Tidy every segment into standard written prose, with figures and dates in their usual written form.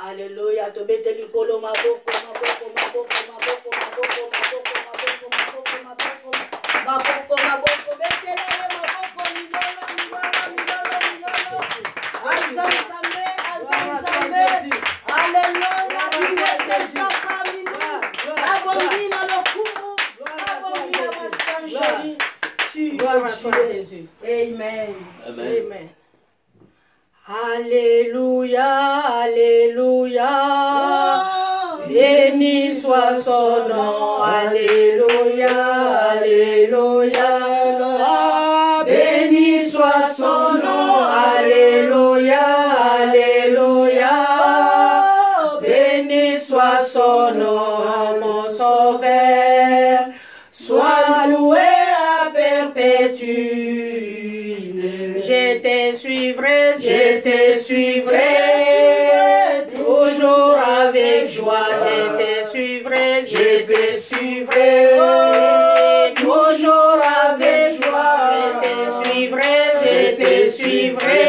Alléluia. Tobete likolo maboko maboko maboko maboko maboko maboko maboko maboko maboko maboko maboko betela le maboko milolo milolo milolo milolo. Azam sambe azam sambe. Alléluia. Bibete sakaminu. Abondina lokumu. Abondina masanjari. Gloire à toi Jésus. Amen. Amen. Alléluia, Alléluia, béni soit son nom, Alléluia, Alléluia, béni soit son nom, Alléluia, Alléluia, béni soit son nom, mon sauveur, sois loué à perpétuité. Je te suivrai, toujours avec joie. Je te suivrai, toujours avec joie. Je te suivrai,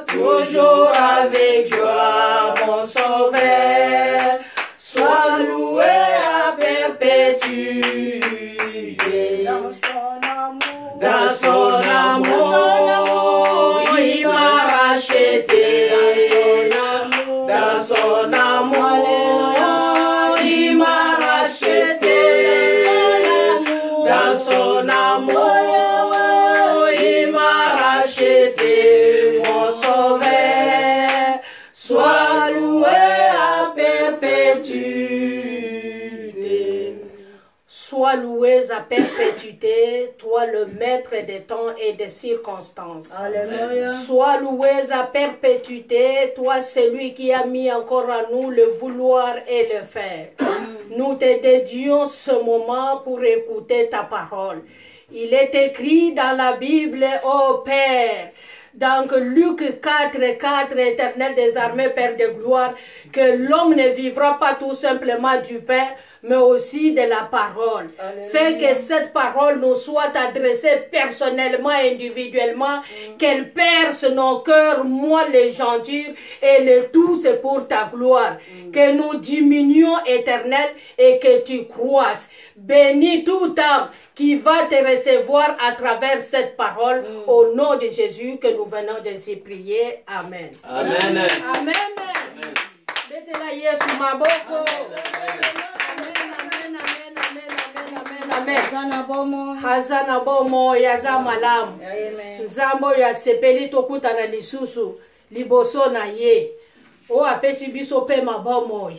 toujours avec joie, mon sauveur. Sois loué à perpétuité. Dans son amour, il m'a racheté. Dans son amour, il m'a racheté. Dans son amour, il m'a racheté. Mon sauveur, sois loué à perpétuité. Sois loué à perpétuité, toi le maître des temps et des circonstances. Alléluia. Sois loué à perpétuité, toi celui qui a mis encore à nous le vouloir et le faire. Nous te dédions ce moment pour écouter ta parole. Il est écrit dans la Bible, ô Père, donc Luc 4:4, Éternel des armées, Père de gloire, que l'homme ne vivra pas tout simplement du pain, mais aussi de la parole. Alléluia. Fais que cette parole nous soit adressée personnellement, individuellement, qu'elle perce nos cœurs, moi les gens durs, et le tout c'est pour ta gloire. Que nous diminuions, Éternel, et que tu croisses. Bénis toute âme qui va te recevoir à travers cette parole, au nom de Jésus que nous venons de s'y prier. Amen. Amen. Amen. Betela Yesu maboko. Hazana bomo yaza malamu. Nzambo ya sepeli tokutana lisusu liboso na ye. O apesi biso pe mabomo.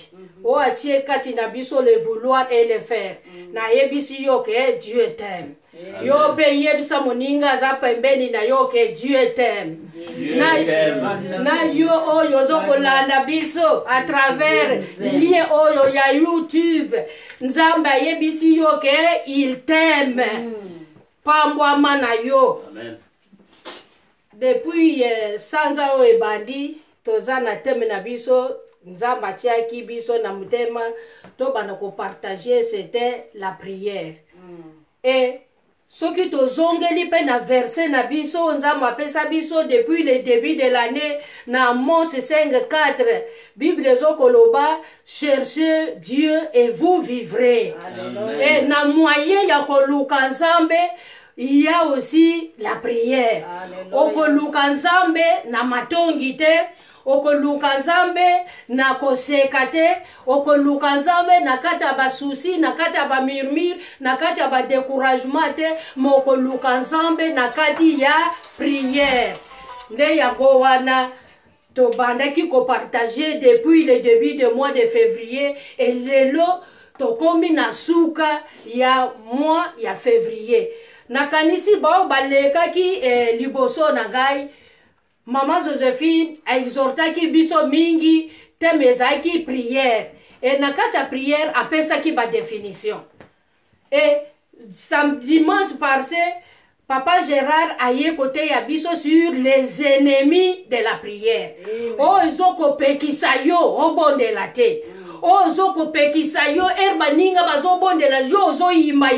O atie kati na biso le vouloir et le faire. Na yebisi yo ke Dieu t'aime. Yo pe yebisa moninga za pembeni na yo ke Dieu t'aime. Na yo oyo zokolanda biso à travers lien oyo ya YouTube. Nzamba yebisi yo ke il t'aime. Pambwama na yo. Amen. Depuis sanza o ebandi tozana teme na biso nzamba tiaki biso na mutema to bana ko partager c'était la prière. Et soki tozongeli pe na verset na biso nzamba pesa biso depuis le début de l'année na Amos 5:4 Bible zokoloba cherchez Dieu et vous vivrez. Amen. Et na moyen ya koluka nzambe il y a aussi la prière. Okoluka nzambe na matongi te, okoluka nzambe na koseka te, okoluka nzambe na kata ba souci, na kata ba murmure, na kata ba découragement te, mokoluka nzambe na kati ya prière. Nde ya wana to bandaki ko partager depuis le début du mois de février et lelo to komi na suka ya mois ya février. Nakanisi bao balekaki liboso na gai Maman Josephine a exhortaki biso mingi temezaki prière et nakata prière apesaki ba définition. Et dimanche passé Papa Gérard a yé côté ya biso sur les ennemis de la prière. Oh izoko pekisayo obonde la te. Oh zoko pekisayo erbaninga bazobonde la yo zo yima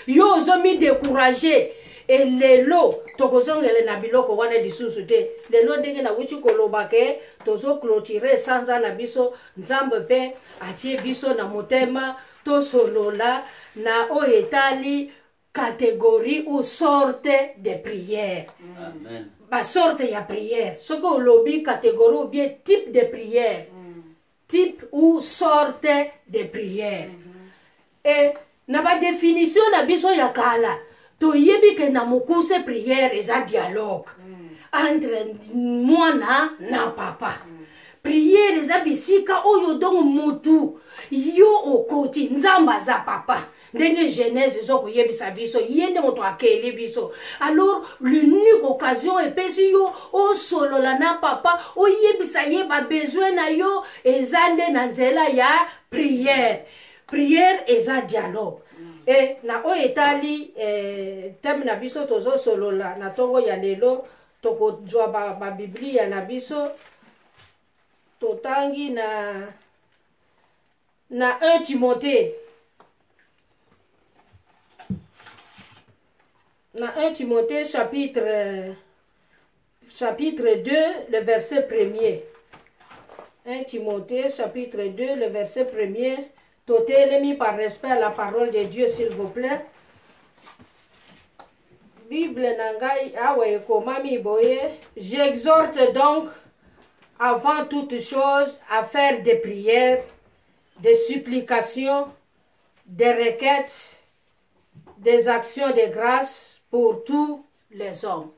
yo zo mi décourager. et lelo tokozongele na biloko wana lisusu te lelo ndenge na wuti koloba ke tozo clôturer sanza na biso nzambe pe atie biso na motema tosolola na oyo etali catégorie ou sorte de prière. Amen. Ba sorte ya prière. Ce que olobi catégorie ou bien type de prière. Type ou sorte de prière. Et na ba définition na biso ya kala to yebi ke na mokuse prière eza dialogue entre mwana na papa. Prière eza bisika oyo donc mutu yo okoti nzamba za papa. Ndenge Genèse zoko yebisa biso yende moto akeli biso. Alors l'unique occasion epesi yo o solola na papa o yebisa yeba besoin na yo ezande na nzela ya prière. Prière eza dialogue. Et na o etali thème na biso tozo solola na tongo ya lelo toko jwa ba Biblia na biso totangi na 1 Timothée. Dans 1 Timothée chapitre 2, le verset 1er. 1 Timothée chapitre 2, le verset 1er. Totez mis par respect à la parole de Dieu, s'il vous plaît. Bible nangai awe komami boye. J'exhorte donc avant toute chose à faire des prières, des supplications, des requêtes, des actions de grâce pour tous les hommes.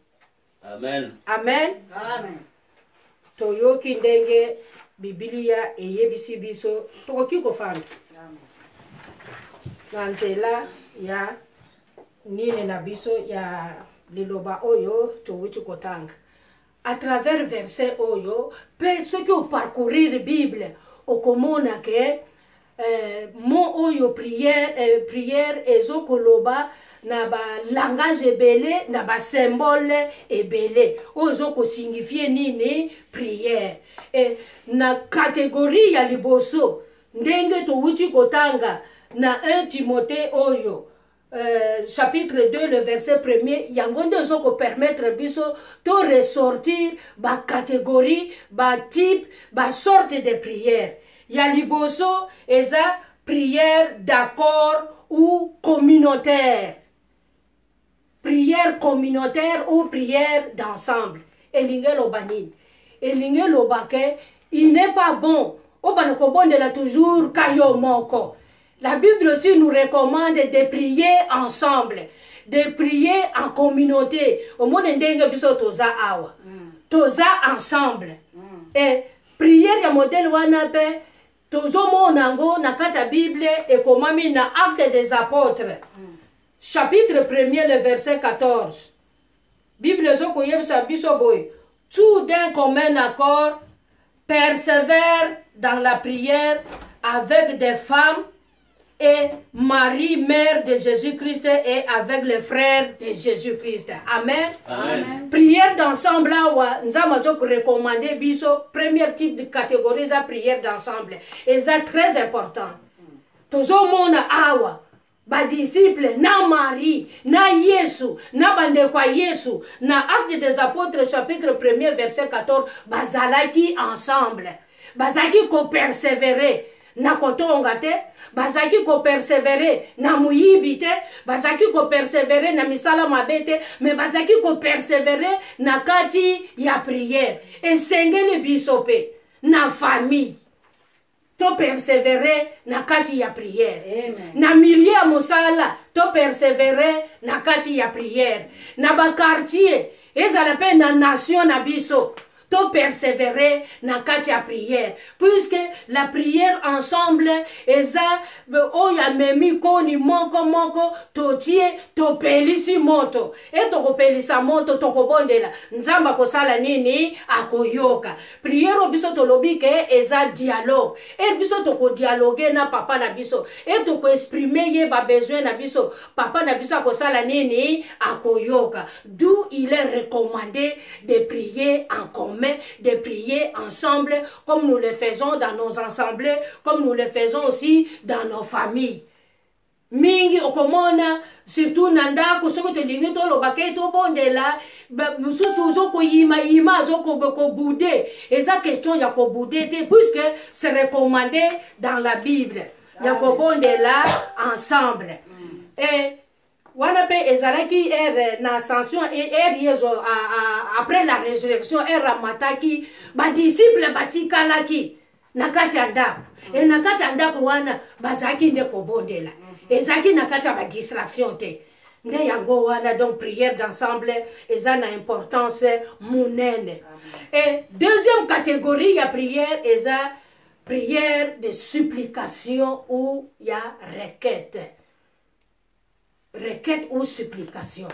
Amen. Amen. Amen. Toyoki ndenge Biblia eyebisi biso tokoki kofanda. Na nzela ya nini na biso ya liloba oyo towuti kotanga. À travers verset oyo, pe ceux qui ont parcouru la Bible, okomona ke mon oyo prière ezokoloba na ba langage ebele na ba symbole ebele ozo ko signifie nini prière et na catégorie ya liboso ndenge to wuti kotanga na 1 Timothée oyo chapitre 2 le verset 1er yango nde ozo ko permettre biso to ressortir ba catégorie ba type ba sorte de prière ya liboso eza prière d'accord ou communautaire. Prière communautaire ou prière d'ensemble. Elingelo banin. Elingelo bake, il n'est pas bon. Obanoko bon de la toujours kayo moko. La Bible aussi nous recommande de prier ensemble, de prier en communauté. Au monde ndenge biso toza awa. Toza ensemble. Et prière ya modèle wana pe tozo monango na kata Bible et komami na Actes des Apôtres. Chapitre 1er, le verset 14. Bible zoko yebisa biso boy. Tout d'un commun accord persévère dans la prière avec des femmes et Marie, mère de Jésus-Christ, et avec les frères de Jésus-Christ. Amen. Amen. Prière d'ensemble, nous avons recommandé biso, premier type de catégorie, la prière d'ensemble. Et c'est très important. Tozo mona awa. Ba disciple na Marie, na Yesu, na bande kwa Yesu, na Actes des Apôtres chapitre 1er verset 14, bazalaki ensemble. Bazalaki ko persévérer na kotonga te, bazalaki ko persévérer na muyibi te, bazalaki ko persévérer na misala mabe te, mais bazalaki ko persévérer na kati ya prière. Esengeli bisope na famille. To persévérer na kati ya prière. Amen. Na milieu ya mosala, to persévérer na kati ya prière. Na ba quartier, ezala pe na nation na biso. To persévérer na kati ya prière. Puisque la prière ensemble, eza oya memi koni moko totie to pelisi moto. E to pelisa moto to kobondela. Nzamba kosala nini akoyoka. Prière obiso to lobike eza dialogue. E biso to ko dialoguer na papa na biso. E to ko exprimer ye ba besoin na biso. Papa na biso kosala nini akoyoka. D'où il est recommandé de prier en commun, de prier ensemble comme nous le faisons dans nos assemblées, comme nous le faisons aussi dans nos familles. mingi okomona surtout na ndako soki tolingi tolobaka tobondela mosusu ozokoyima azokobude eza question ya kobude te puisque c'est recommandé dans la Bible ya kobondela ensemble. Et wana pe ezalaki na ascension yezo après la résurrection ramataki badisciple batikalaki na kati ya ndako na kati ya ndako wana bazaki nde kobondela ezaki na kati ya badistraction te nde yango wana. Donc prière d'ensemble eza na importance munene. Et deuxième catégorie ya prière eza prière de supplication ou ya requête. Requête ou supplication.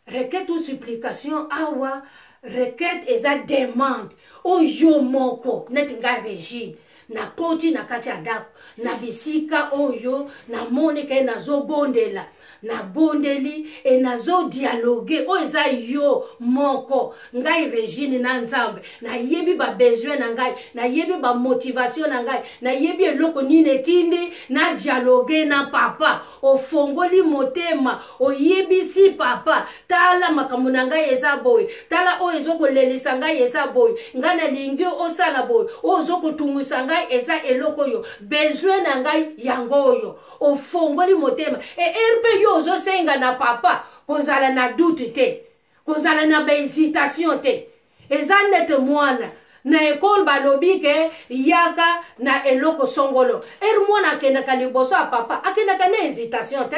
Requête ou supplication awa requête eza demande oyo moko neti nga Regine na koti na kati ya ndako na bisika oyo na moni ke nazobondela na bondeli e nazo dialogue o eza yo moko ngai Regine na Nzambe na yebi ba besoin na ngai na yebi ba motivation na ngai na yebi eloko nini tindi na dialogue na papa o fongoli motema o yebi si papa tala makambo na ngai eza boy tala o ezoko lelisa ngai eza boy ngana lingio o sala boy o zoko tumusa ngai eza eloko yo besoin na ngai yango yo o fongoli motema e erpe yo ozo senga na papa kozala na doute te kozala na hésitation te eza nete mwana na école balobi ke yaka na eloko songolo mwana akendaka liboso ya papa akendaka na hésitation te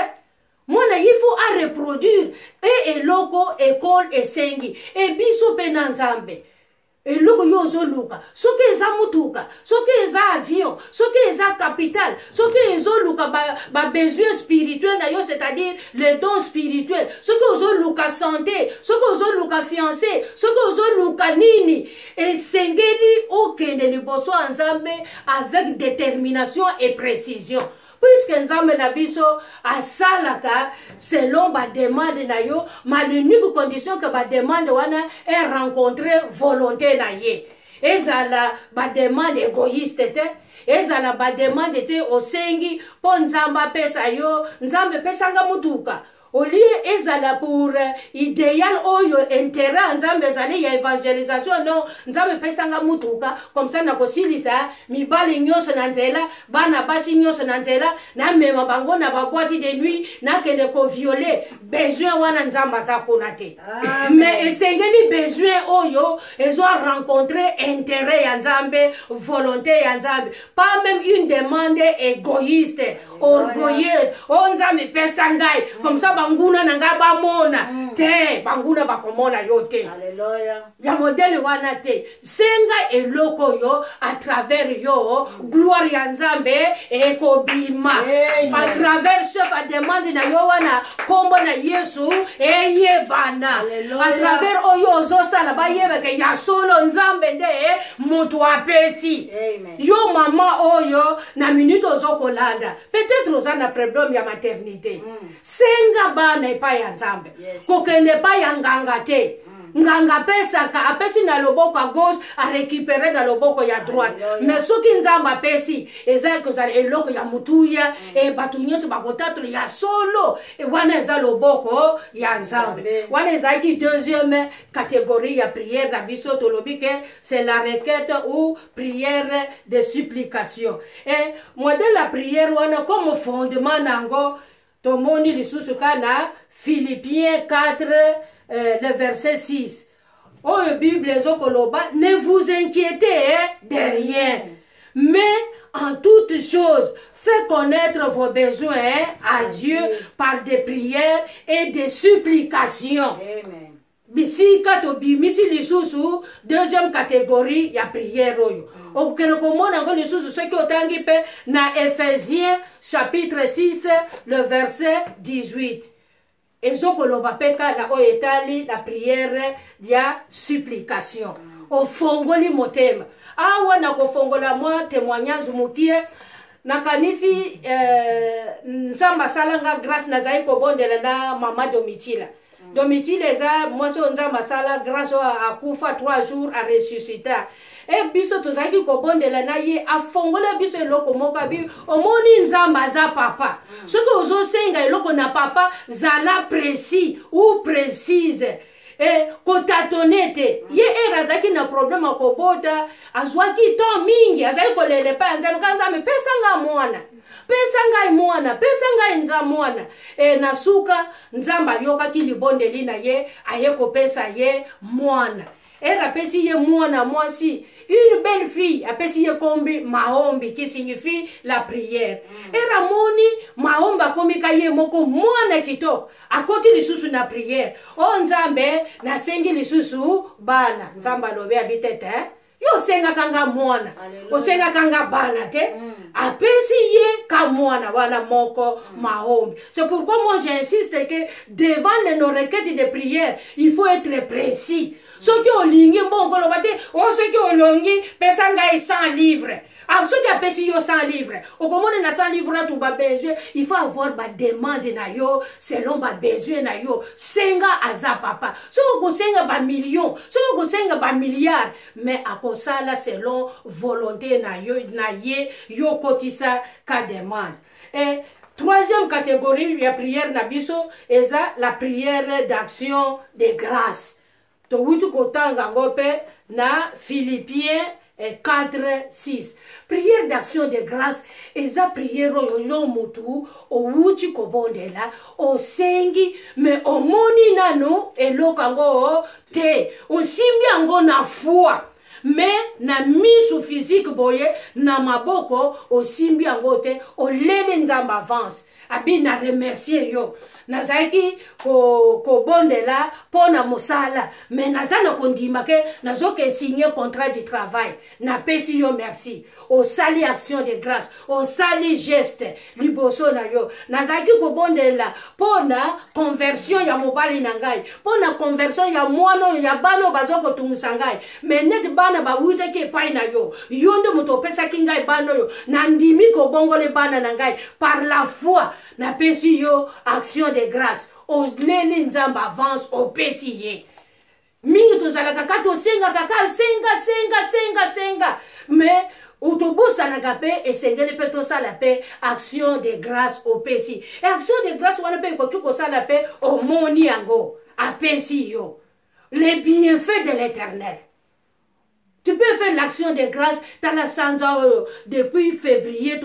mwana il faut a reproduire eloko école esengi biso pe na Nzambe eloko yo ozoluka soki eza mutuka soki eza avion soki eza capital soki ezoluka ba besoin spirituel na yo c'est-à-dire le don spirituel soki ozoluka santé soki ozoluka fiancé soki ozoluka nini esengeli okende liboso ya Nzambe avec détermination et précision puisque Nzambe na biso asalaka selon ba demande na yo mais l'unique condition que ba demande wana est rencontrer volonté na ye ezala ba demande égoïste te ezala ba demande te osengi po Nzambe pesa yo Nzambe pesanga mutuka olie ezala pour idéal oyo intérêt Nzambe ezali ya évangélisation non Nzambe pesanga mutuka comme ça na kosilisa mibali nyonso na nzela bana basi nyonso na nzela na mema bango na ba boîte de nuit na kende ko violer besoin wana Nzambe za kuna te mais esengeli besoin oyo ezo rencontrer intérêt ya Nzambe volonté ya Nzambe pas même une demande égoïste orgueilleuse on Nzambe pesangai comme ça banguna na nga bamona te banguna bakomona yo te Alléluia ya modèle wana te senga eloko yo à travers yo gloire ya Nzambe ekobima à travers chef a demande na yo wana kombo na Yesu eyebana à travers oyo ozosala bayebeke ya solo Nzambe nde mutu apesi yo mama oyo na minute ozokolanda peut-être ozana problème ya maternité senga bana epa ya Nzambe kokende pa ya nganga te nganga pesa ka apesi na loboko à gauche a récupérer na loboko ya droite mais soki Nzambe apesi eza kozala eloko ya mutuya e batu nyonso bakotatolo ya solo wana eza loboko ya Nzambe wana eza ki deuxième catégorie ya prière na biso tolobi ke c'est la requête ou prière de supplication et modèle la prière wana comme fondement nango tomoni lisusu kana Philippiens 4 le verset 6. Oh, Bible ezokoloba, ne vous inquiétez de rien, mais en toutes choses, faites connaître vos besoins à Dieu par des prières et des supplications. Amen. Bisika to bimisi lisusu deuxième catégorie ya prière oyo. Okeno komona ngo lisusu soki otangi pe na Ephésiens chapitre 6 le verset 18. Ezokoloba peka na oyetali la prière ya supplication. Ofongoli motema. Awa na kofongola mwa témoignage mukie na kanisi Nzamba salanga grâce na zai kobondela na mama Domitila. domiti leza moso nzamba sala grâce à kufa 3 jours à ressusciter e biso tozaki kobondela na ye afongola biso eloko moko abi omoni nzamba za papa soki ozosenga eloko na papa zala précis ou précise e kotatone te ye era azalaki na problème akobota azwaki temps mingi azali kolele pa ya nzambe ka nzambe pesa nga mwana pesa ngai mwana pesa ngai nza mwana e na suka nzambe ayokaki libondeli na ye aye kopesa ye mwana era apesi ye mwana mwasi une belle fille apesi ye kombi maombi qui signifie la prière era moni maombi akomika ye moko mwana kitoko akoti lisusu na prière o nzambe nasengi lisusu bana nzambe alobi abitete yo senga kanga mwana osenga kanga bana te apesi ye ka mwana wana moko maombi. C'est pourquoi moi j'insiste que devant nos requêtes de prière il faut être précis. Soki olingi mbongo lobate o soki olongi pesa ngai 100 livres soki apesi yo 100 livres okomona na 100 livres na tuba besoin il faut avoir ba demande na yo selon ba besoin na yo senga aza papa soki kosenga ba million soki kosenga ba milliard mais akosala selon volonté na yo na ye yo kotisa ka demande. Et troisième catégorie de prière na biso eza la prière d'action de grâce. To wutu kotanga ngope na Philippiens 4:6. Prière d'action de grâce eza prière oyo mutu o wuti kobondela o sengi me omoni nano elokango te o simbi ango na foi me na misu physique boye na maboko o simbi ango te o lele nzamba avance abi na remercier yo nazaki ko bondela pona mosala mais nazana kondima ke nazoke signer contrat de travail na pesi yo merci o sali action de grâce o sali geste liboso na yo nazaki ko bondela pona conversion ya mobali na ngai pona conversion ya mwana ya bano bazoko tungisa ngai mais net bana ba wuta ke pai na yo nde moto pesa ki ngai bano yo na ndimi ko bongole bana na ngai par la foi na pesi yo action de grâce o lele nzamba avance o pesi ye mingi tozalaka kaka tosenga kaka senga mais utobosana pe esengeli pe tosala pe action de grâce o pesi et action de grâce wana pe ekoki kosala pe omoni yango apesi yo les bienfaits de l'Éternel. Tu peux faire l'action de grâce dans la sanza depuis février,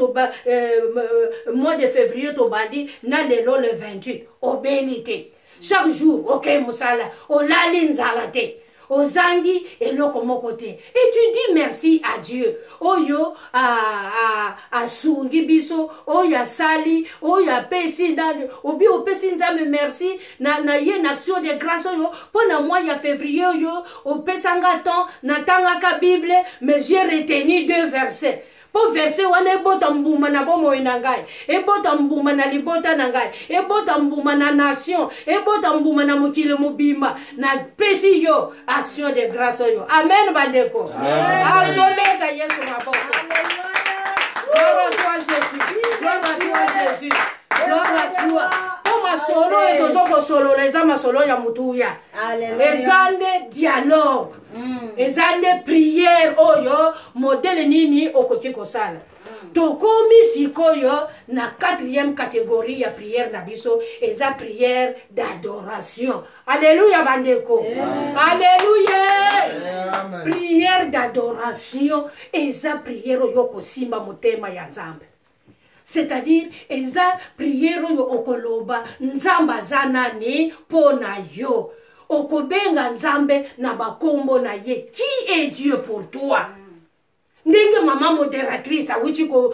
mois de février, tu bandi, na lelo le 28, au bénité. Chaque jour, ok, moussala, au lalin zalate, au zangi et l'autre côté. Et tu dis merci à Dieu. Oh yo, à sungi biso, oh ya sali, oh ya pesi, obi o pesi nzame merci, na ye une action de grâce yo, pendant mois ya février yo, o pesanga temps, na tanga ka Bible, mais j'ai retenu 2 versets. Po verset wana ebota mbuma na bomo inangai, ebota mbuma na libota nangai, ebota mbuma na nation, ebota mbuma na mukile mubima, na pesi yo action de grâce yo. Amen bandeko. Altomeka Yesu maboko. Gloire à toi Jésus. Gloire à toi Jésus. Gloire à toi. Oma solo etozoko solo leza masolo ya mutuya. Ezande dialogue. Ezande prière oyo modèle nini okoki kosala. Tokomi sikoyo na 4e catégorie ya prière na biso eza prière d'adoration. Alléluia bandeko. Alléluia. Prière d'adoration eza prière oyo kosimba motema ya Nzambe. C'est-à-dire, eza prière oyo okoloba nzamba zanani pona yo. Okobenga nzambe na bakombo na ye. Qui est Dieu pour toi? Ndenge maman modératrice awichi ko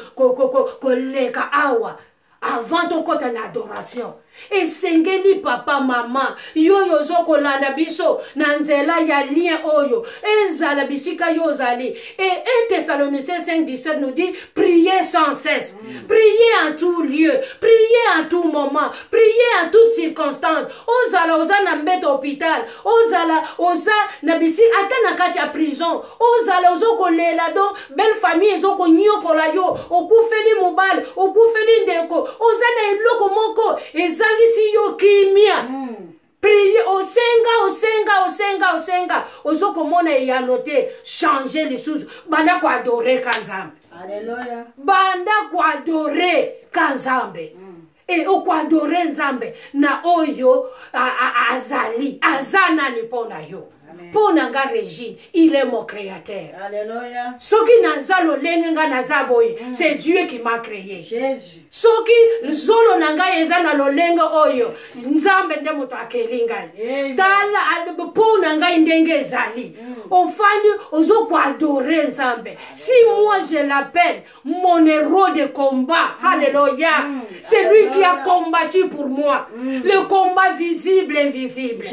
leka awa. Avant ton côté d'adoration. Et sengeli papa maman yo zoko landa biso na nzela ya lien oyo ezala bisika yo zali. Et 1 Thessaloniciens 5:17 nous dit priez sans cesse, priez en tout lieu, priez en tout moment, priez en toutes circonstances. Ozala na mbeta hôpital, ozala na bisi ata na kati ya prison, ozala ozoko lela donc belle famille ezoko nyokola yo, okufeli mobile, okufeli ndeko, ozana eloko moko ezangisi yo kimia. prier osenga ozokomona ya noté changer les choses banda ko adorer kanzambe. Alléluia. Banda ko adorer kanzambe. Et au adoré nzambe na oyo azali azana ni pona yo. Pona nga Régine, il est mon créateur. Alléluia. Soki nazalo lenga nazaboy, c'est Dieu qui m'a créé. Jésus. Soki zolo nanga ezana lolenga oyo, nzambe nde moto akelinga. Tala pona nga ndenge ezali. Ofandi ozoko adorer nzambe. Si moi je l'appelle mon héros de combat, alléluia. C'est lui qui a combattu pour moi. Le combat visible, invisible.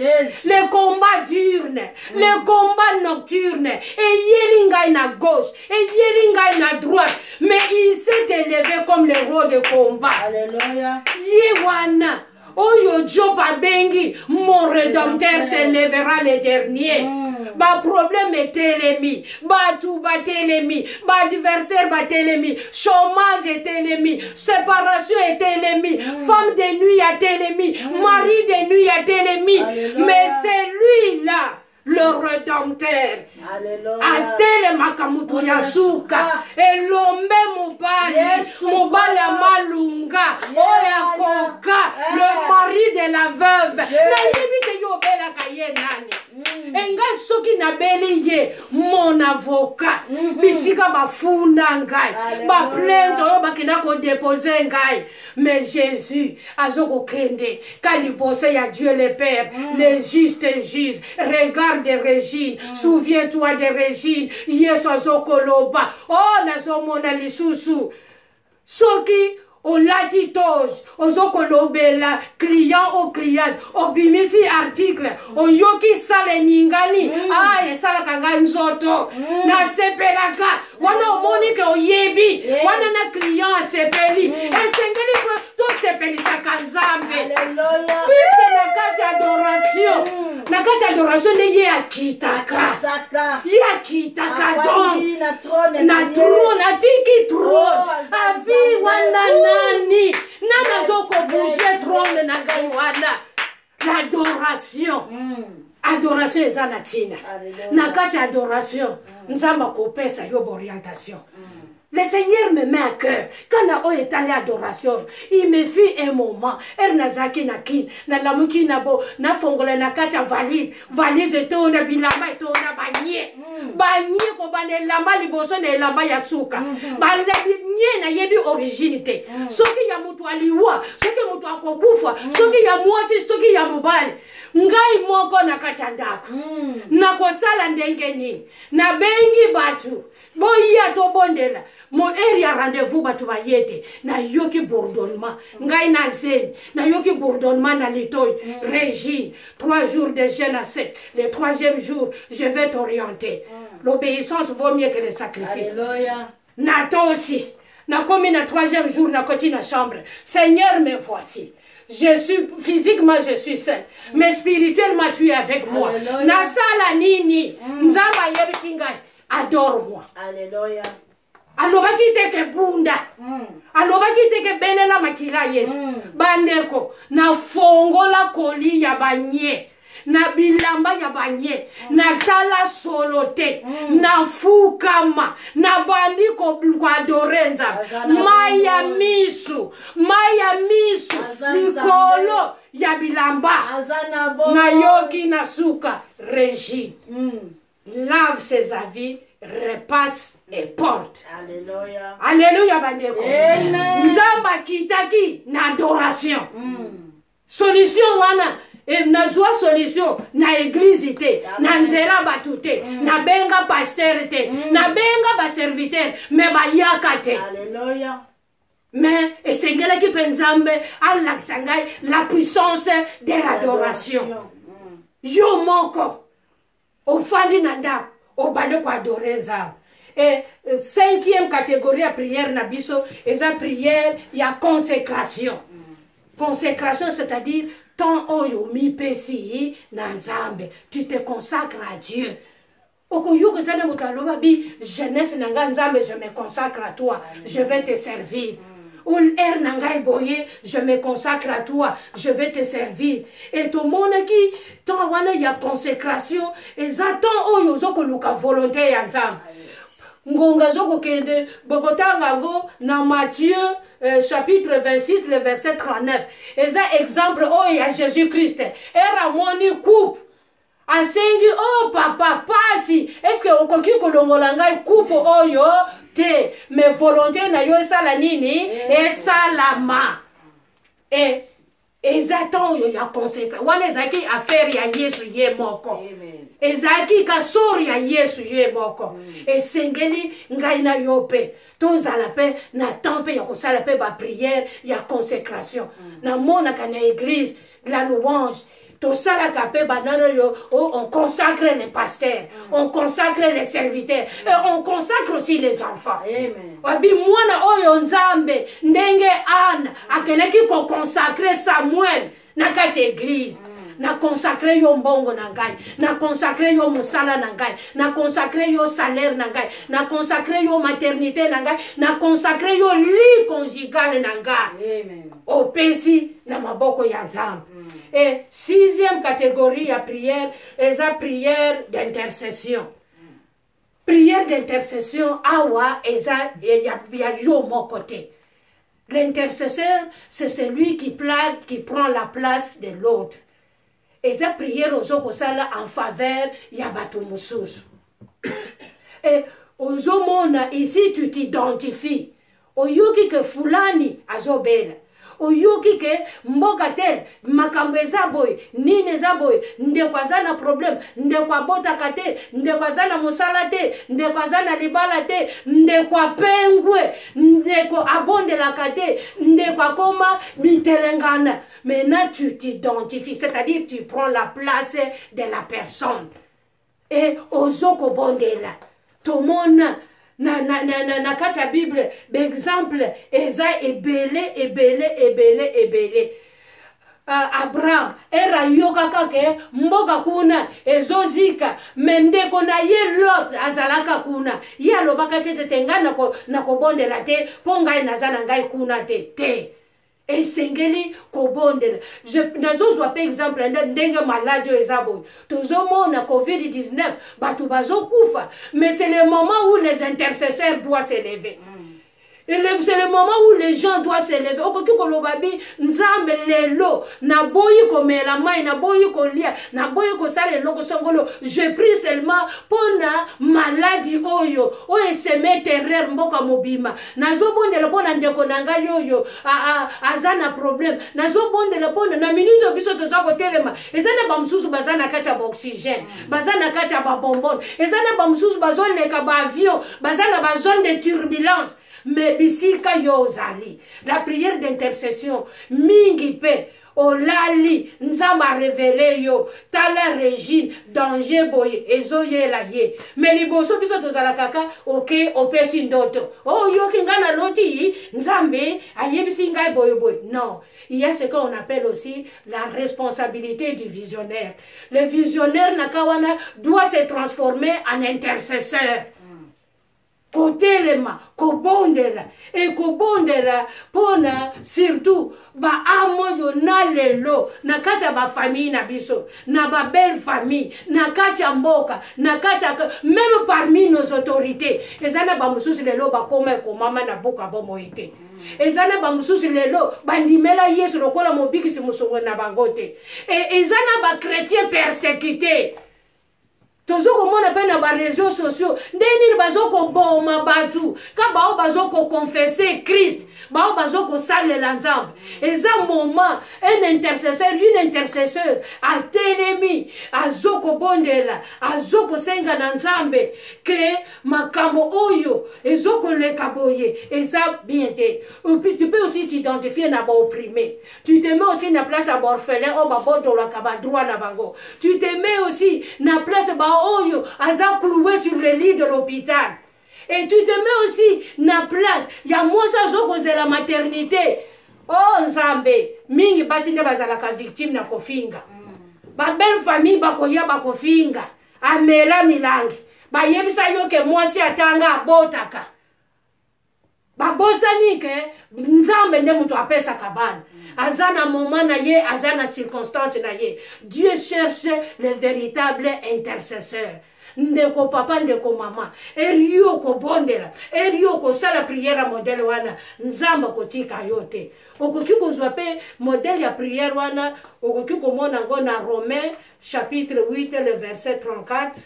Le combat diurne. Le combat nocturne. Et Yelinga na gauche. Et Yelinga na droite. Mais il s'est élevé comme le roi de combat. Alléluia. Yewana. Oyo Joba Bengi, mon rédempteur s'élèvera le dernier. Ba problème est l'ennemi. Ba tout bat l'ennemi. Ba adversaire bat l'ennemi. Chômage est l'ennemi. Séparation est l'ennemi. Femme de nuit est l'ennemi. Mari de nuit est l'ennemi. Mais c'est lui là. Le Rédempteur. Atele makamutu yasuka. Elombe mobali amalunga. Oya koka. Le mari de la veuve. Na yebi te yo bela kaye nani. Enga soki na beli ye mon avocat. Bisika bafunda ngai. Ba plainte oyo bakina ko déposer ngai. Mais Jésus azoko kende. Kalibose ya Dieu le Père. Le juste juge. Regarde de Régine, souviens-toi de Régine, Yesu azokoloba, oh nazomona lisusu, soki olatitoj, ozokolobela, client au client, obimisi article, oyoki sale ningani, esala kanga nzoto, na sepelaka, wana omonike oyebi, wana na client asepeli, esengeli to sepeli sa kanzambe, puisque na kati adoration, na kati adoration ne ye akitaka, donc, na trône, atiki trône, avi wana nani, nana zoko bouger trône na ngai wana, l'adoration, adoration ezana tina, na kati adoration, nzamba kopesa yo orientation. Le Seigneur me met à cœur. Quand on est allé à l'adoration, il me fit un moment. Elle n'a zaki na kin, na lamuki na bo, na fongole na kacha valise, valise to na bilama to na banye. Banye ko bane lama liboso na lama ya suka. Bale nye na yebi originité. Soki ya mutu aliwa, soki mutu akokufa, soki ya mwasi, soki ya mubali. Ngai moko na kacha ndako. Na kosala ndenge nini. Na bengi batu. Boya to bondela. Mon area rendez-vous batu bayete. Na yoki bourdonnement. Ngai na zen. Na yoki bourdonnement na litoy. Régine. 3 jours de jeûne à sec. Le 3e jour, je vais t'orienter. L'obéissance vaut mieux que le sacrifice. Alléluia. Na toi aussi. Na comme na 3e jour, na côté na chambre. Seigneur, me voici. Je suis, physiquement je suis seul. Mais spirituellement tu es avec moi. Na sala nini. Nzamba yebisingai. Adore-moi. Alléluia. Alobaki teke bunda. Alobaki teke benela makila Yesu. Bandeko. Na fongola koli ya banye. Na bilamba ya banye. Na tala solote. Na fukama. Na bandiko kwa dorenza. Maya misu. Maya misu. Nikolo ya bilamba. Na yoki na suka. Régine. Lave ses avis, repasse et porte. Alléluia. Alléluia, bandeko. Amen. Nzamba kitaki na adoration. Solution wana. Et na joie solution na église te, na nzela batu te, na benga pasteur te, na benga ba serviteur, mais ba yaka te. Alléluia. Mais et c'est ngela ki penzambe Allah sangai la puissance de l'adoration. Yo moko. Au fandi nanda, au bande kwa adorer. Et 5e catégorie à prière nabiso, et sa prière, il y a consécration. Consécration, c'est-à-dire, tant oyo mi pesi nanzambe, tu te consacres à Dieu. Okoyo que ça ne me bi jeunesse nanga nzambe, je me consacre à toi, je vais te servir. je me consacre à toi, je vais te servir. Et tout le monde qui, tant il y a consécration, et j'attends oyo zoko luka volonté ya nzambe. Ngonga zoko kende, bokotanga go, na Matthieu, chapitre 26, le verset 39. Et ça, exemple, oh, il y a Jésus-Christ. Era moni coupe. Asengi, oh papa, pasi. Est-ce que au koki kolongolanga coupe oyo te. Mais volonté na yo sala nini et salama. Et exactement yo ya conséquence. Wana ezaki affaire ya Yesu ye moko. Ezaki kasori ya Yesu ye moko. Esengeli ngai na yo pe. Tozala pe na tempe ya kosala pe ba prière ya consécration. Na mona kana église la louange. Tout ça, on consacre les pasteurs, on consacre les serviteurs, et on consacre aussi les enfants. Amen. Mwana oyo nzambe, ndenge Anne, akeneki ko consacre Samuel, na kati église. Na consacré yo mbongo na ngai, na consacré yo musala na ngai, na consacré yo salaire na ngai, na consacré yo maternité na ngai, na consacré yo lit conjugal na ngai. Amen. Opesi na maboko ya nzambe. Et sixième catégorie à prière, est la prière d'intercession. Prière d'intercession, awa, y a yo mon côté. L'intercesseur, c'est celui qui prend la place de l'autre. Et ça prière aux okosala en faveur yabatu mususu. Et aux homona ici tu t'identifies. Oyuki ke fulani azobela. Oyuki ke mboka tel makambo eza boy nini eza boy ndekwa zana problem ndekwa bota kate ndekwa zana mosala te ndekwa zana libala te ndekwa pengwe ndekwa abonde la kate ndekwa koma bitelengana. Maintenant tu t'identifies, c'est-à-dire tu prends la place de la personne et ozoko bondela tout le monde na kata Bible d'exemple eza ebele Abraham era yoka kake mboka kuna ezozika mendeko na ye Lot azalaka kuna ye alobaka te tengana na kobondela te po ngai nazana ngai kuna te esengeli kobondela. Nazozwa pe exemple ndenge maladi ezabo tozomona COVID-19 batu bazokufa, mais c'est le moment où les intercesseurs doivent s'élever. C'est le moment où les gens doivent s'élever. Okoki kolobabi nzambe lelo na boyi komela mai na boyi kolia na boyi kosala eloko songolo. Je prie seulement pona maladie oyo oyo seme terreur mboka mobima. Nazobondela pona ndeko nanga yoyo azana problème. Nazobondela pona na minute biso toza kotelema. Ezana ba msusu bazana kata ba oxygène, bazana kata ba bonbon. Ezana ba msusu bazoleka ba avion, bazana ba zone de turbulence. Mais bisika yozali la prière d'intercession mingi pe olali nzamba révélé yo tala régine danger boye ezoye la ye mais liboso biso tozala kaka ok opesi ndoto oh yo kingana loti nzambe ayebisi ngai boye boye. Non, il y a ce qu'on appelle aussi la responsabilité du visionnaire. Le visionnaire nakawana doit se transformer en intercesseur. Kotelema, kobondela, et kobondela, pona, surtout, ba amoyo na lelo, na kata ba famille na biso, na ba belle famille, na kata mboka, na kata, même parmi nos autorités, ezana ba mususi lelo ba koma komama na boka bomo ete. Ezana ba mususi lelo, bandimela Yesu lokola mobikisi musongo na bangote. Et ezana ba chrétien persécuté. Toujours comme on appelle dans les réseaux sociaux, deni bazoko boma batu, ka bao bazoko confesser Christ, bao bazoko sale l'ensemble. Et ça moment, un intercesseur, une intercesseur, a télémi, a zoko bondela, a zoko senga n'ensemble, que makamo oyo, et zoko le kaboye, et ça bien te. Ou puis tu peux aussi t'identifier na ba opprimé. Tu te mets aussi na place à orphelin, o ba bodo la kaba droit na bango. Tu te mets aussi na place ba oyo aza cloué sur le lit de l'hôpital. Et tu te mets aussi na place ya mosa zoko de la maternité. Oh nzambe mingi basi nde bazalaka victime na kofinga. Ba belle famille bakoya bakofinga amela milangi bayebisa yo ke mwasi atanga abotaka. babosani ke nzambe nde mutu apesaka bana aza na moment na ye aza na circonstance na ye. Dieu cherche le véritable intercesseur. Ndeko papa ndeko mama eriyo kobondela eriyo kosala prière modèle wana nzamba kotika yote okoki kozwa pe modèle ya prière wana okoki komona ngo na Romains chapitre 8 le verset 34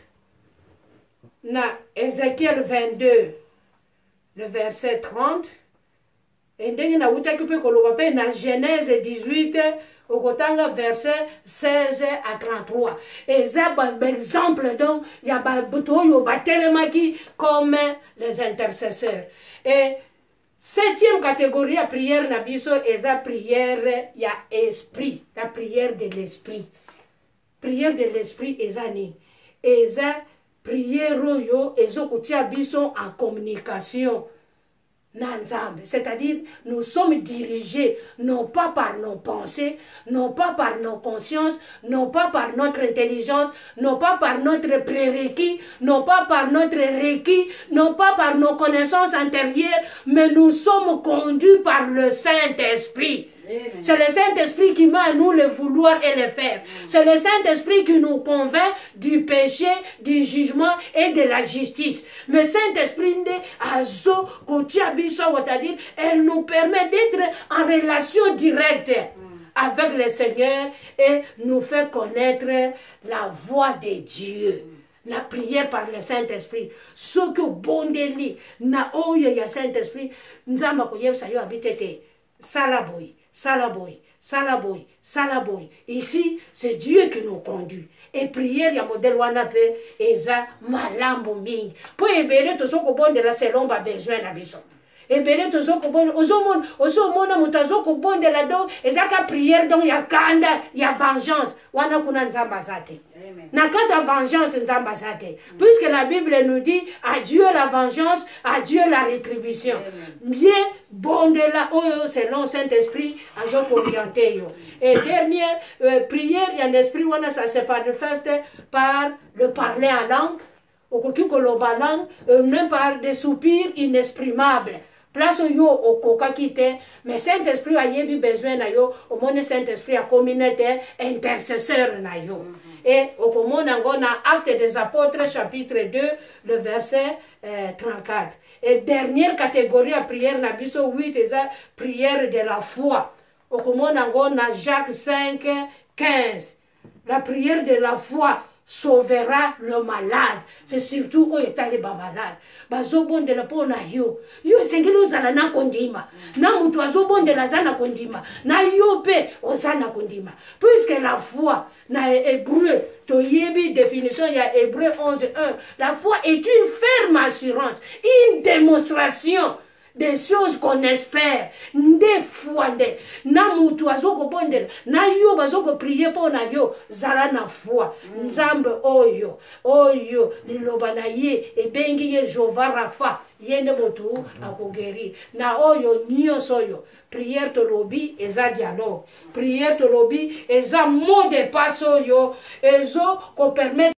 na Ézéchiel 22 le verset 30 et ndenge na utaki pe koloba pe na Genèse 18 okotanga verset 16 à 33 et ça exemple donc il y a bato batelemaki comme les intercesseurs. Et septième catégorie à prière na biso eza prière ya esprit, la prière de l'esprit. Prière de l'esprit eza ni eza prière yo ezokutia biso en communication. C'est-à-dire, nous sommes dirigés non pas par nos pensées, non pas par nos consciences, non pas par notre intelligence, non pas par notre prérequis, non pas par notre requis, non pas par nos connaissances antérieures, mais nous sommes conduits par le Saint-Esprit. C'est le Saint-Esprit qui met à nous le vouloir et le faire. C'est le Saint-Esprit qui nous convainc du péché, du jugement et de la justice. Mais Saint-Esprit, elle nous permet d'être en relation directe avec le Seigneur et nous fait connaître la voix de Dieu. La prière par le Saint-Esprit. Ce que bondeli, na oyo ya Saint-Esprit, nous avons habité Salaboy. Salaboy, Salaboy, Salaboy. Ici, c'est Dieu qui nous conduit. Et prière, il y a modèle wanape, eza malambo mingi. Pour ébéler tout ce qu'on bon de la selon ba besoin na biso. Ébéler tout ce qu'on bon, osomona mutazo ko bon de la don, eza ka prière donc ya kanda, ya vengeance. Wana kuna nzamba zate. Na kata vengeance nzamba zate. Puisque la Bible nous dit à Dieu la vengeance, à Dieu la rétribution. Bien bon de la selon Saint-Esprit à Jean orienté yo. Et dernière prière, il y a un esprit wana ça se manifeste par le parler en langue, au koki koloba langue, même par des soupirs inexprimables. Place yo au coca quitté, mais Saint-Esprit a yebi besoin na yo, au monde Saint-Esprit a communauté intercesseur na yo. Et au commun na Actes des Apôtres chapitre 2, le verset 34. Et dernière catégorie à prière na biso 8 c'est la prière de la foi. Au commun na Jacques 5, 15. La prière de la foi sauvera le malade. C'est surtout où est allé malade. Bazobon de la pona yo. Yo sengelo zala na kondima. Na mutu azobon de la zana kondima. Na yo pe ozana kondima. Puisque la foi na hébreu to yebi définition ya hébreu 11:1. La foi est une ferme assurance, une démonstration des choses qu'on espère. Nde foi nde na mutu azoko bondela na yo bazoko prier pour na yo zala na foi. Nzambe oyo liloba na ye ebengi ye Jehova Rafa yende motu akogeri na oyo nyonso oyo. Prière to lobi eza dialogue. Prière to lobi eza mot de passe oyo ezo ko permettre